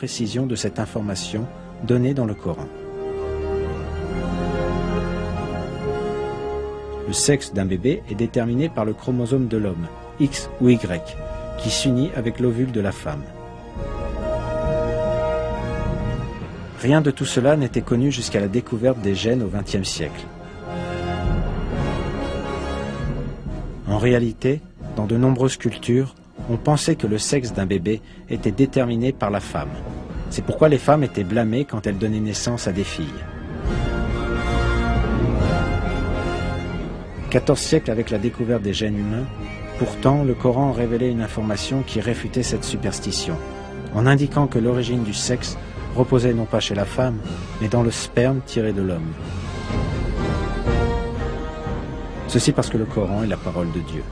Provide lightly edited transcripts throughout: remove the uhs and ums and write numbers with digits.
précision de cette information donnée dans le Coran. Le sexe d'un bébé est déterminé par le chromosome de l'homme, X ou Y, qui s'unit avec l'ovule de la femme. Rien de tout cela n'était connu jusqu'à la découverte des gènes au XXe siècle. En réalité, dans de nombreuses cultures, on pensait que le sexe d'un bébé était déterminé par la femme. C'est pourquoi les femmes étaient blâmées quand elles donnaient naissance à des filles. 14 siècles avec la découverte des gènes humains, pourtant le Coran révélait une information qui réfutait cette superstition, en indiquant que l'origine du sexe reposait non pas chez la femme, mais dans le sperme tiré de l'homme. Ceci parce que le Coran est la parole de Dieu.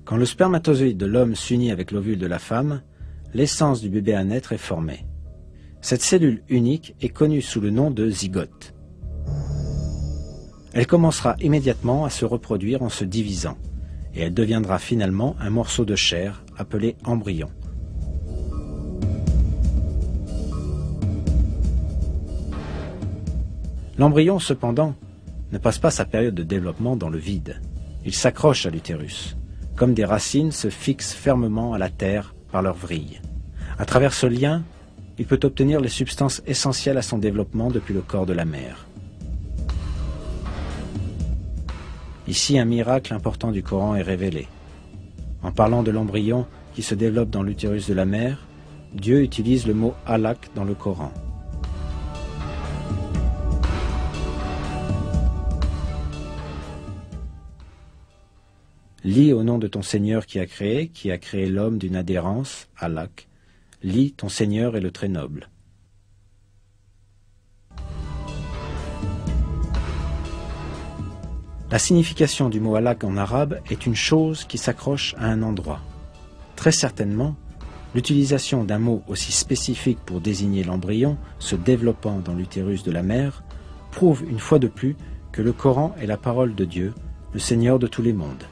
Quand le spermatozoïde de l'homme s'unit avec l'ovule de la femme, l'essence du bébé à naître est formée. Cette cellule unique est connue sous le nom de zygote. Elle commencera immédiatement à se reproduire en se divisant, et elle deviendra finalement un morceau de chair appelé embryon. L'embryon, cependant, ne passe pas sa période de développement dans le vide. Il s'accroche à l'utérus, comme des racines se fixent fermement à la terre par leurs vrilles. À travers ce lien, il peut obtenir les substances essentielles à son développement depuis le corps de la mère. Ici, un miracle important du Coran est révélé. En parlant de l'embryon qui se développe dans l'utérus de la mère, Dieu utilise le mot « alaq » dans le Coran. Lis au nom de ton Seigneur qui a créé l'homme d'une adhérence, alaq. Lis, ton Seigneur est le très noble. La signification du mot alaq en arabe est une chose qui s'accroche à un endroit. Très certainement, l'utilisation d'un mot aussi spécifique pour désigner l'embryon se développant dans l'utérus de la mère prouve une fois de plus que le Coran est la parole de Dieu, le Seigneur de tous les mondes.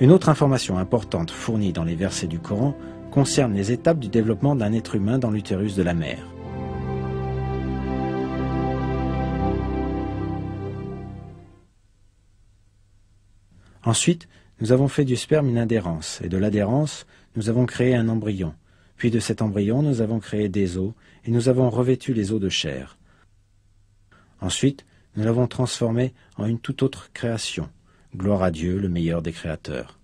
Une autre information importante fournie dans les versets du Coran concerne les étapes du développement d'un être humain dans l'utérus de la mère. Ensuite, nous avons fait du sperme une adhérence, et de l'adhérence, nous avons créé un embryon. Puis de cet embryon, nous avons créé des os, et nous avons revêtu les os de chair. Ensuite, nous l'avons transformé en une toute autre création. Gloire à Dieu, le meilleur des créateurs.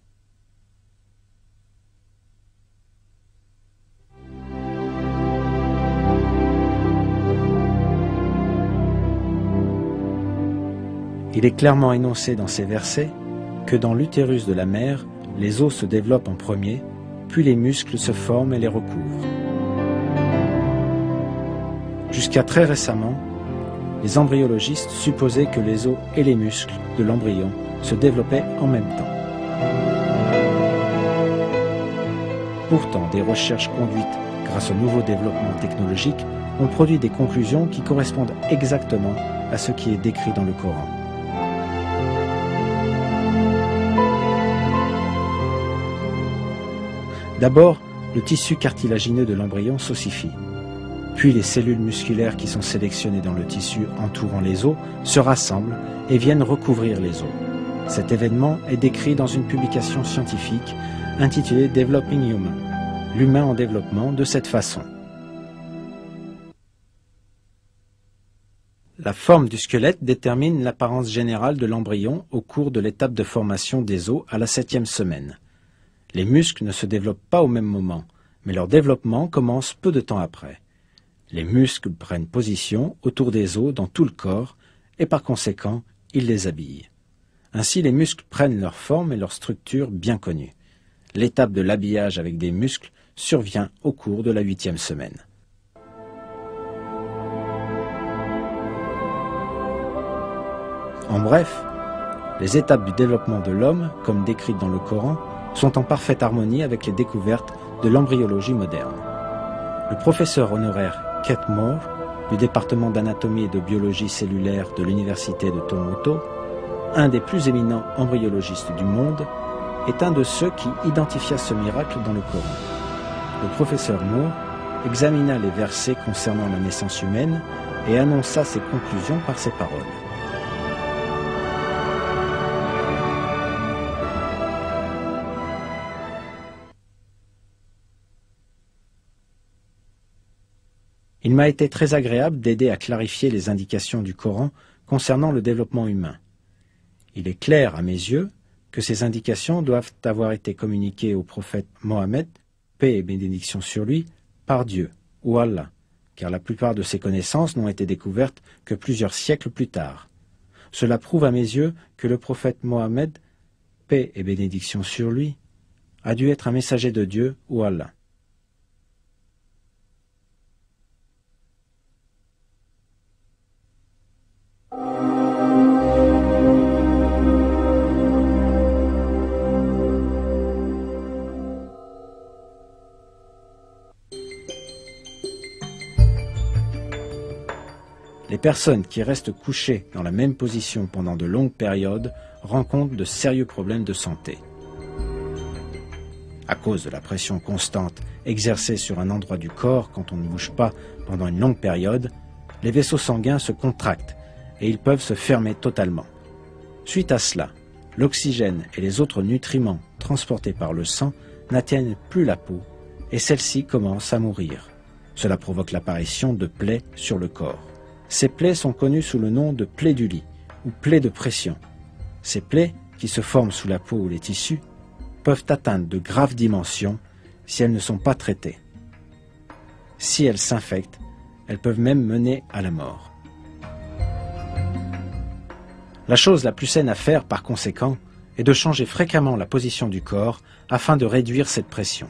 Il est clairement énoncé dans ces versets que dans l'utérus de la mère, les os se développent en premier, puis les muscles se forment et les recouvrent. Jusqu'à très récemment, les embryologistes supposaient que les os et les muscles de l'embryon se développaient en même temps. Pourtant, des recherches conduites grâce au nouveau développement technologique ont produit des conclusions qui correspondent exactement à ce qui est décrit dans le Coran. D'abord, le tissu cartilagineux de l'embryon s'ossifie. Puis les cellules musculaires qui sont sélectionnées dans le tissu entourant les os se rassemblent et viennent recouvrir les os. Cet événement est décrit dans une publication scientifique intitulée Developing Human, l'humain en développement de cette façon. La forme du squelette détermine l'apparence générale de l'embryon au cours de l'étape de formation des os à la 7e semaine. Les muscles ne se développent pas au même moment, mais leur développement commence peu de temps après. Les muscles prennent position autour des os dans tout le corps et par conséquent, ils les habillent. Ainsi, les muscles prennent leur forme et leur structure bien connue. L'étape de l'habillage avec des muscles survient au cours de la 8e semaine. En bref, les étapes du développement de l'homme, comme décrites dans le Coran, sont en parfaite harmonie avec les découvertes de l'embryologie moderne. Le professeur honoraire Keith Moore, du département d'anatomie et de biologie cellulaire de l'université de Toronto, un des plus éminents embryologistes du monde, est un de ceux qui identifia ce miracle dans le Coran. Le professeur Moore examina les versets concernant la naissance humaine et annonça ses conclusions par ces paroles. Il m'a été très agréable d'aider à clarifier les indications du Coran concernant le développement humain. Il est clair à mes yeux que ces indications doivent avoir été communiquées au prophète Mohammed, paix et bénédiction sur lui, par Dieu, ou Allah, car la plupart de ces connaissances n'ont été découvertes que plusieurs siècles plus tard. Cela prouve à mes yeux que le prophète Mohammed, paix et bénédiction sur lui, a dû être un messager de Dieu ou Allah. Les personnes qui restent couchées dans la même position pendant de longues périodes rencontrent de sérieux problèmes de santé. À cause de la pression constante exercée sur un endroit du corps quand on ne bouge pas pendant une longue période, les vaisseaux sanguins se contractent et ils peuvent se fermer totalement. Suite à cela, l'oxygène et les autres nutriments transportés par le sang n'atteignent plus la peau et celle-ci commence à mourir. Cela provoque l'apparition de plaies sur le corps. Ces plaies sont connues sous le nom de plaies du lit ou plaies de pression. Ces plaies, qui se forment sous la peau ou les tissus, peuvent atteindre de graves dimensions si elles ne sont pas traitées. Si elles s'infectent, elles peuvent même mener à la mort. La chose la plus saine à faire, par conséquent, est de changer fréquemment la position du corps afin de réduire cette pression.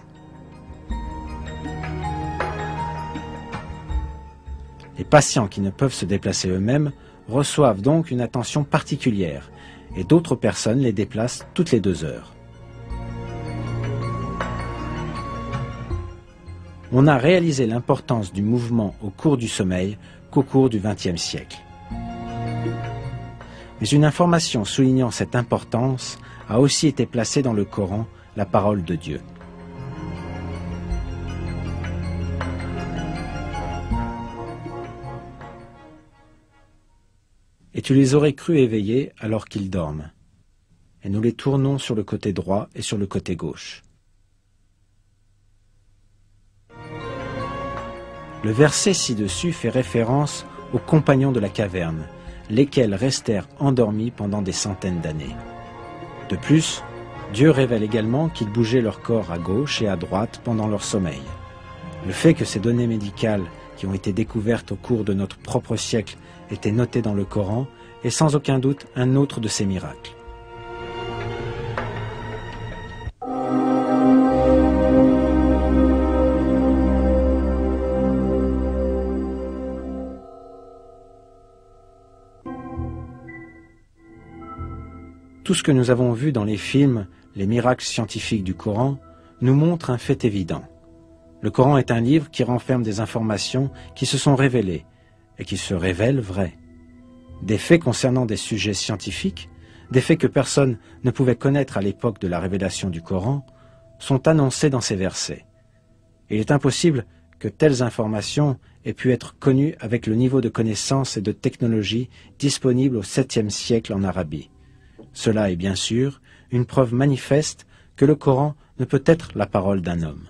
Les patients qui ne peuvent se déplacer eux-mêmes reçoivent donc une attention particulière et d'autres personnes les déplacent toutes les 2 heures. On n'a réalisé l'importance du mouvement au cours du sommeil qu'au cours du XXe siècle. Mais une information soulignant cette importance a aussi été placée dans le Coran, la parole de Dieu. Et tu les aurais crus éveillés alors qu'ils dorment. Et nous les tournons sur le côté droit et sur le côté gauche. Le verset ci-dessus fait référence aux compagnons de la caverne, lesquels restèrent endormis pendant des centaines d'années. De plus, Dieu révèle également qu'ils bougeaient leur corps à gauche et à droite pendant leur sommeil. Le fait que ces données médicales qui ont été découvertes au cours de notre propre siècle étaient notées dans le Coran est sans aucun doute un autre de ces miracles. Tout ce que nous avons vu dans les films, les miracles scientifiques du Coran, nous montre un fait évident. Le Coran est un livre qui renferme des informations qui se sont révélées et qui se révèlent vraies. Des faits concernant des sujets scientifiques, des faits que personne ne pouvait connaître à l'époque de la révélation du Coran, sont annoncés dans ces versets. Il est impossible que telles informations aient pu être connues avec le niveau de connaissance et de technologie disponible au 7e siècle en Arabie. Cela est bien sûr une preuve manifeste que le Coran ne peut être la parole d'un homme.